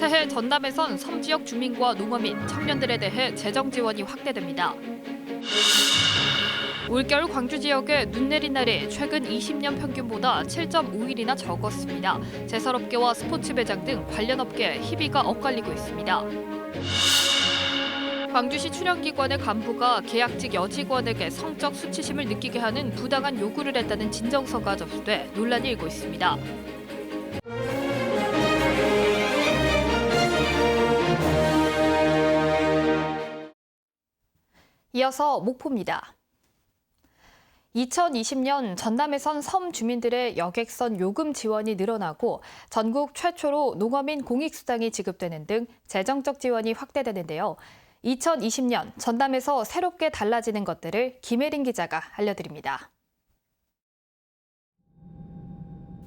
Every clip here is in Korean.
새해 전남에선 섬 지역 주민과 농어민, 청년들에 대해 재정 지원이 확대됩니다. 올겨울 광주 지역에 눈 내린 날이 최근 20년 평균보다 7.5일이나 적었습니다. 제설업계와 스포츠 매장 등 관련 업계에 희비가 엇갈리고 있습니다. 광주시 출연기관의 간부가 계약직 여직원에게 성적 수치심을 느끼게 하는 부당한 요구를 했다는 진정서가 접수돼 논란이 일고 있습니다. 이어서 목포입니다. 2020년 전남에선 섬 주민들의 여객선 요금 지원이 늘어나고 전국 최초로 농어민 공익수당이 지급되는 등 재정적 지원이 확대되는데요. 2020년 전남에서 새롭게 달라지는 것들을 김혜린 기자가 알려드립니다.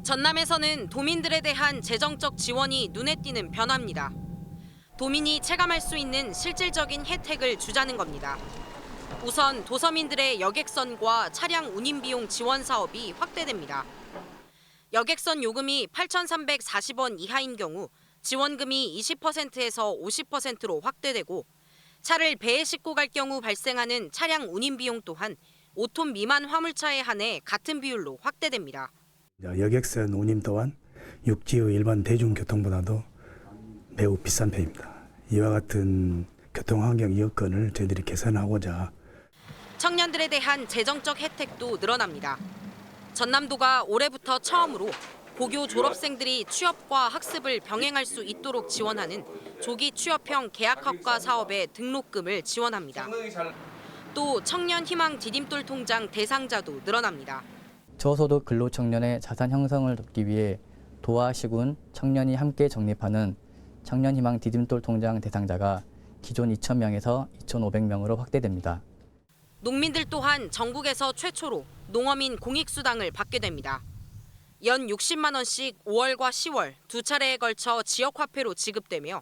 전남에서는 도민들에 대한 재정적 지원이 눈에 띄는 변화입니다. 도민이 체감할 수 있는 실질적인 혜택을 주자는 겁니다. 우선 도서민들의 여객선과 차량 운임 비용 지원 사업이 확대됩니다. 여객선 요금이 8,340원 이하인 경우 지원금이 20%에서 50%로 확대되고 차를 배에 싣고 갈 경우 발생하는 차량 운임 비용 또한 5톤 미만 화물차에 한해 같은 비율로 확대됩니다. 여객선 운임 또한 육지의 일반 대중교통보다도 매우 비싼 편입니다. 이와 같은 교통환경 여건을 저희들이 개선하고자 청년들에 대한 재정적 혜택도 늘어납니다. 전남도가 올해부터 처음으로 고교 졸업생들이 취업과 학습을 병행할 수 있도록 지원하는 조기 취업형 계약학과 사업의 등록금을 지원합니다. 또 청년 희망 디딤돌 통장 대상자도 늘어납니다. 저소득 근로청년의 자산 형성을 돕기 위해 도와 시군 청년이 함께 적립하는 청년희망 디딤돌 통장 대상자가 기존 2,000명에서 2,500명으로 확대됩니다. 농민들 또한 전국에서 최초로 농어민 공익수당을 받게 됩니다. 연 60만 원씩 5월과 10월 두 차례에 걸쳐 지역화폐로 지급되며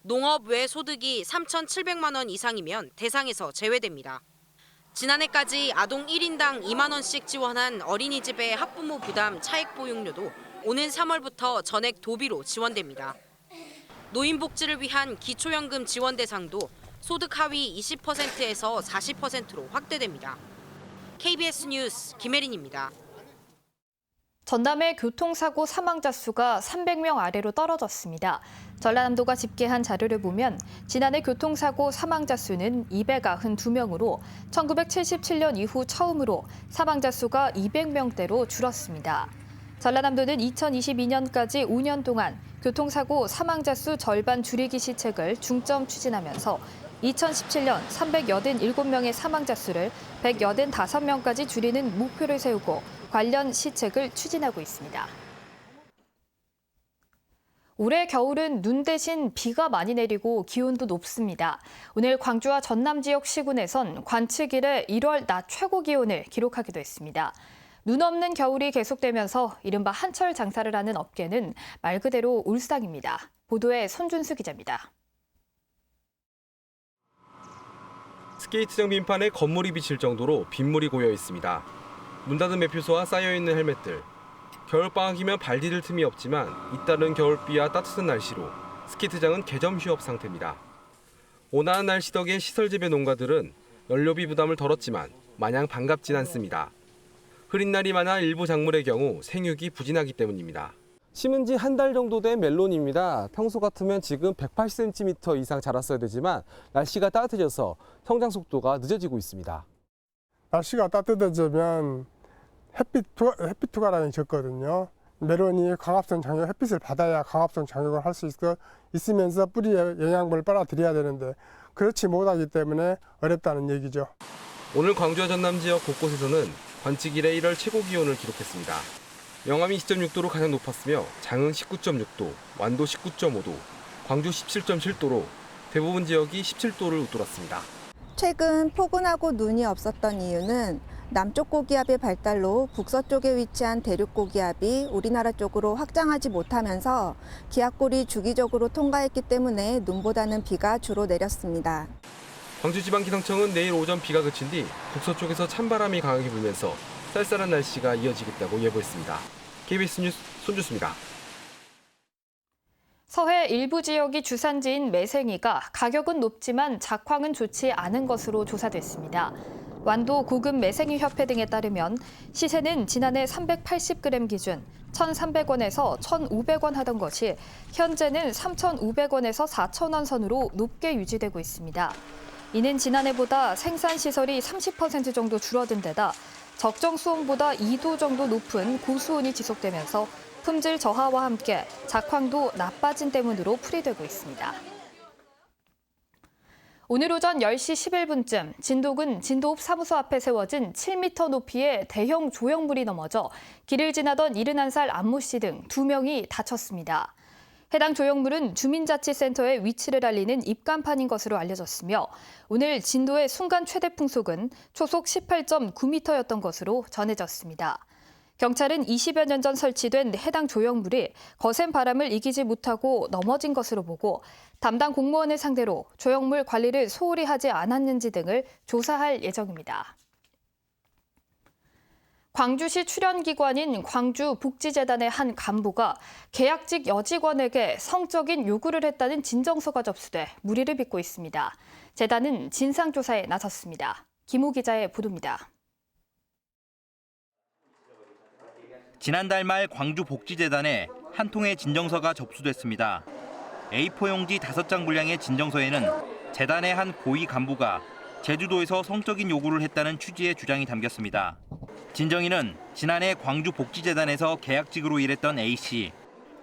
농업 외 소득이 3,700만 원 이상이면 대상에서 제외됩니다. 지난해까지 아동 1인당 2만 원씩 지원한 어린이집의 학부모 부담 차액 보육료도 오는 3월부터 전액 도비로 지원됩니다. 노인복지를 위한 기초연금 지원 대상도 소득 하위 20%에서 40%로 확대됩니다. KBS 뉴스 김혜린입니다. 전남의 교통사고 사망자 수가 300명 아래로 떨어졌습니다. 전라남도가 집계한 자료를 보면 지난해 교통사고 사망자 수는 292명으로 1977년 이후 처음으로 사망자 수가 200명대로 줄었습니다. 전라남도는 2022년까지 5년 동안 교통사고 사망자 수 절반 줄이기 시책을 중점 추진하면서 2017년 387명의 사망자 수를 185명까지 줄이는 목표를 세우고 관련 시책을 추진하고 있습니다. 올해 겨울은 눈 대신 비가 많이 내리고 기온도 높습니다. 오늘 광주와 전남 지역 시군에선 관측 이래 1월 낮 최고 기온을 기록하기도 했습니다. 눈 없는 겨울이 계속되면서 이른바 한철 장사를 하는 업계는 말 그대로 울상입니다. 보도에 손준수 기자입니다. 스케이트장 빙판에 건물이 비칠 정도로 빗물이 고여 있습니다. 문 닫은 매표소와 쌓여있는 헬멧들. 겨울방학이면 발 디딜 틈이 없지만 잇따른 겨울비와 따뜻한 날씨로 스케이트장은 개점 휴업 상태입니다. 온화한 날씨 덕에 시설 재배 농가들은 연료비 부담을 덜었지만 마냥 반갑진 않습니다. 흐린 날이 많아 일부 작물의 경우 생육이 부진하기 때문입니다. 심은 지 한 달 정도 된 멜론입니다. 평소 같으면 지금 180cm 이상 자랐어야 되지만 날씨가 따뜻해져서 성장 속도가 늦어지고 있습니다. 날씨가 따뜻해지면 햇빛 투과량이 적거든요. 멜론이 광합성 장육, 햇빛을 받아야 광합성 장육을 할 수 있으면서 뿌리에 영양분을 빨아들여야 되는데 그렇지 못하기 때문에 어렵다는 얘기죠. 오늘 광주와 전남 지역 곳곳에서는 관측 이래 1월 최고 기온을 기록했습니다. 영암이 10.6도로 가장 높았으며 장흥 19.6도, 완도 19.5도, 광주 17.7도로 대부분 지역이 17도를 웃돌았습니다. 최근 포근하고 눈이 없었던 이유는 남쪽 고기압의 발달로 북서쪽에 위치한 대륙 고기압이 우리나라 쪽으로 확장하지 못하면서 기압골이 주기적으로 통과했기 때문에 눈보다는 비가 주로 내렸습니다. 광주지방기상청은 내일 오전 비가 그친 뒤 북서쪽에서 찬바람이 강하게 불면서 쌀쌀한 날씨가 이어지겠다고 예보했습니다. KBS 뉴스 손주수입니다. 서해 일부 지역이 주산지인 매생이가 가격은 높지만 작황은 좋지 않은 것으로 조사됐습니다. 완도 고급 매생이 협회 등에 따르면 시세는 지난해 380g 기준 1,300원에서 1,500원 하던 것이 현재는 3,500원에서 4,000원 선으로 높게 유지되고 있습니다. 이는 지난해보다 생산 시설이 30% 정도 줄어든 데다 적정 수온보다 2도 정도 높은 고수온이 지속되면서 품질 저하와 함께 작황도 나빠진 때문으로 풀이되고 있습니다. 오늘 오전 10시 11분쯤 진도군 진도읍 사무소 앞에 세워진 7m 높이의 대형 조형물이 넘어져 길을 지나던 71살 안모 씨 등 2명이 다쳤습니다. 해당 조형물은 주민자치센터의 위치를 알리는 입간판인 것으로 알려졌으며 오늘 진도의 순간 최대 풍속은 초속 18.9m였던 것으로 전해졌습니다. 경찰은 20여 년 전 설치된 해당 조형물이 거센 바람을 이기지 못하고 넘어진 것으로 보고 담당 공무원을 상대로 조형물 관리를 소홀히 하지 않았는지 등을 조사할 예정입니다. 광주시 출연기관인 광주복지재단의 한 간부가 계약직 여직원에게 성적인 요구를 했다는 진정서가 접수돼 물의를 빚고 있습니다. 재단은 진상조사에 나섰습니다. 김호 기자의 보도입니다. 지난달 말 광주복지재단에 한 통의 진정서가 접수됐습니다. A4 용지 5장 분량의 진정서에는 재단의 한 고위 간부가 제주도에서 성적인 요구를 했다는 취지의 주장이 담겼습니다. 진정인은 지난해 광주복지재단에서 계약직으로 일했던 A씨,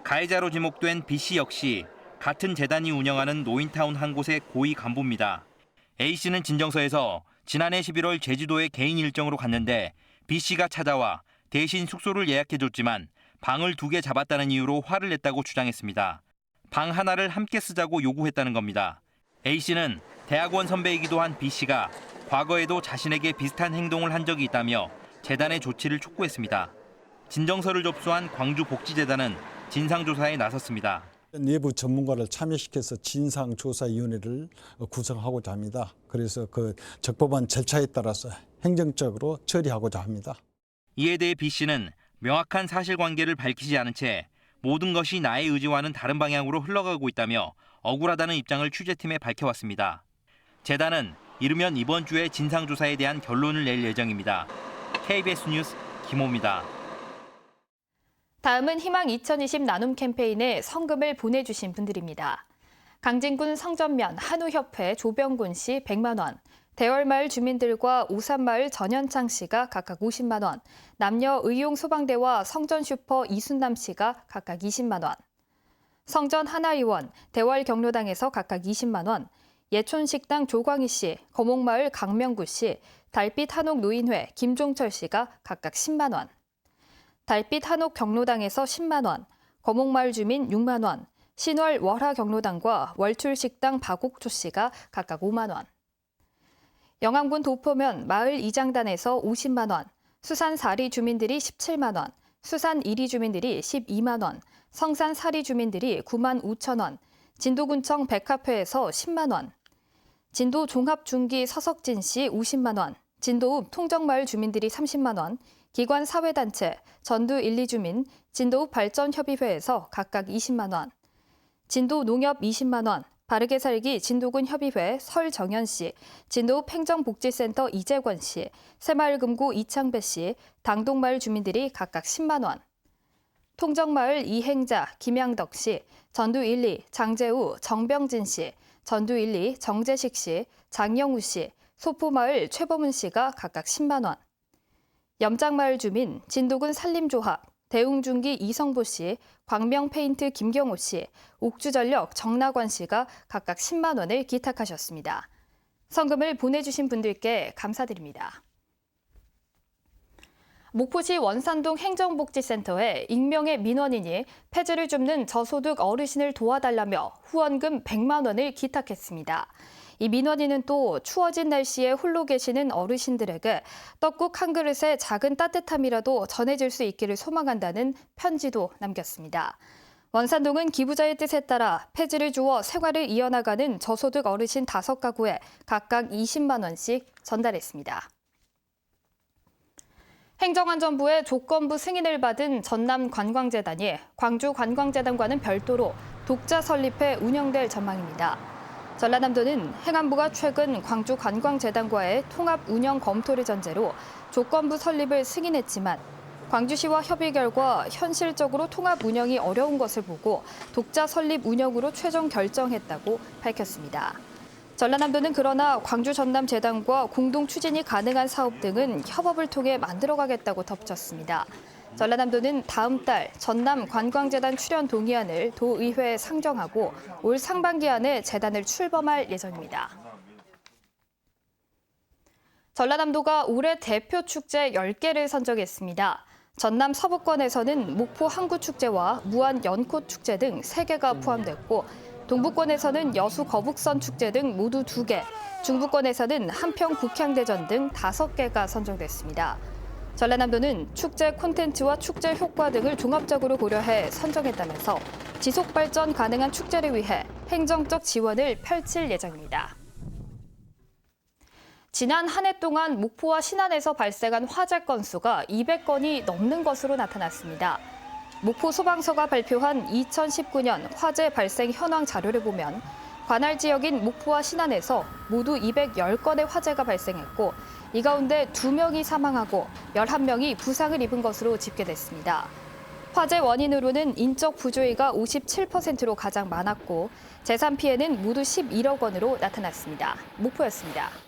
가해자로 지목된 B씨 역시 같은 재단이 운영하는 노인타운 한 곳의 고위 간부입니다. A씨는 진정서에서 지난해 11월 제주도에 개인 일정으로 갔는데 B씨가 찾아와 대신 숙소를 예약해줬지만 방을 2개 잡았다는 이유로 화를 냈다고 주장했습니다. 방 하나를 함께 쓰자고 요구했다는 겁니다. A씨는 대학원 선배이기도 한 B씨가 과거에도 자신에게 비슷한 행동을 한 적이 있다며 재단의 조치를 촉구했습니다. 진정서를 접수한 광주복지재단은 진상조사에 나섰습니다. 내부 전문가를 참여시켜서 진상조사위원회를 구성하고자 합니다. 그래서 그 적법한 절차에 따라서 행정적으로 처리하고자 합니다. 이에 대해 B씨는 명확한 사실관계를 밝히지 않은 채 모든 것이 나의 의지와는 다른 방향으로 흘러가고 있다며 억울하다는 입장을 취재팀에 밝혀왔습니다. 재단은 이르면 이번 주에 진상조사에 대한 결론을 낼 예정입니다. KBS 뉴스 김호입니다. 다음은 희망 2020 나눔 캠페인에 성금을 보내주신 분들입니다. 강진군 성전면 한우협회 조병곤 씨 100만 원, 대월마을 주민들과 오산마을 전현창 씨가 각각 50만 원, 남녀의용소방대와 성전슈퍼 이순남 씨가 각각 20만 원, 성전 하나의원, 대월경로당에서 각각 20만 원, 예촌식당 조광희 씨, 거목마을 강명구 씨, 달빛 한옥 노인회 김종철 씨가 각각 10만 원, 달빛 한옥 경로당에서 10만 원, 거목마을 주민 6만 원, 신월 월하 경로당과 월출식당 박옥조 씨가 각각 5만 원, 영암군 도포면 마을 이장단에서 50만 원, 수산 사리 주민들이 17만 원, 수산 1리 주민들이 12만 원, 성산 사리 주민들이 9만 5천 원, 진도군청 백합회에서 10만 원, 진도 종합중기 서석진 씨 50만 원, 진도읍 통정마을 주민들이 30만 원, 기관 사회단체 전두 1, 2주민 진도읍 발전협의회에서 각각 20만 원, 진도 농협 20만 원, 바르게 살기 진도군 협의회 설정현 씨, 진도읍 행정복지센터 이재권 씨, 새마을금고 이창배 씨, 당동마을 주민들이 각각 10만 원, 통정마을 이행자 김양덕 씨, 전두 1, 2 장재우 정병진 씨, 전두 1, 2 정재식 씨, 장영우 씨, 소포마을 최범은 씨가 각각 10만 원, 염장마을 주민 진도군 산림조합 대웅중기 이성보 씨, 광명페인트 김경호 씨, 옥주전력 정낙원 씨가 각각 10만 원을 기탁하셨습니다. 성금을 보내주신 분들께 감사드립니다. 목포시 원산동 행정복지센터에 익명의 민원인이 폐지를 줍는 저소득 어르신을 도와달라며 후원금 100만 원을 기탁했습니다. 이 민원인은 또 추워진 날씨에 홀로 계시는 어르신들에게 떡국 한 그릇에 작은 따뜻함이라도 전해질 수 있기를 소망한다는 편지도 남겼습니다. 원산동은 기부자의 뜻에 따라 폐지를 주어 생활을 이어나가는 저소득 어르신 5가구에 각각 20만 원씩 전달했습니다. 행정안전부의 조건부 승인을 받은 전남관광재단이 광주관광재단과는 별도로 독자 설립해 운영될 전망입니다. 전라남도는 행안부가 최근 광주관광재단과의 통합 운영 검토를 전제로 조건부 설립을 승인했지만 광주시와 협의 결과 현실적으로 통합 운영이 어려운 것을 보고 독자 설립 운영으로 최종 결정했다고 밝혔습니다. 전라남도는 그러나 광주 전남재단과 공동 추진이 가능한 사업 등은 협업을 통해 만들어가겠다고 덧붙였습니다. 전라남도는 다음 달 전남 관광재단 출연 동의안을 도의회에 상정하고 올 상반기 안에 재단을 출범할 예정입니다. 전라남도가 올해 대표 축제 10개를 선정했습니다. 전남 서부권에서는 목포 항구축제와 무안 연꽃축제 등 3개가 포함됐고 동부권에서는 여수 거북선 축제 등 모두 2개, 중부권에서는 한평 국향대전 등 5개가 선정됐습니다. 전라남도는 축제 콘텐츠와 축제 효과 등을 종합적으로 고려해 선정했다면서 지속 발전 가능한 축제를 위해 행정적 지원을 펼칠 예정입니다. 지난 한 해 동안 목포와 신안에서 발생한 화재 건수가 200건이 넘는 것으로 나타났습니다. 목포 소방서가 발표한 2019년 화재 발생 현황 자료를 보면 관할 지역인 목포와 신안에서 모두 210건의 화재가 발생했고 이 가운데 2명이 사망하고 11명이 부상을 입은 것으로 집계됐습니다. 화재 원인으로는 인적 부조의가 57%로 가장 많았고 재산 피해는 모두 11억 원으로 나타났습니다. 목포였습니다.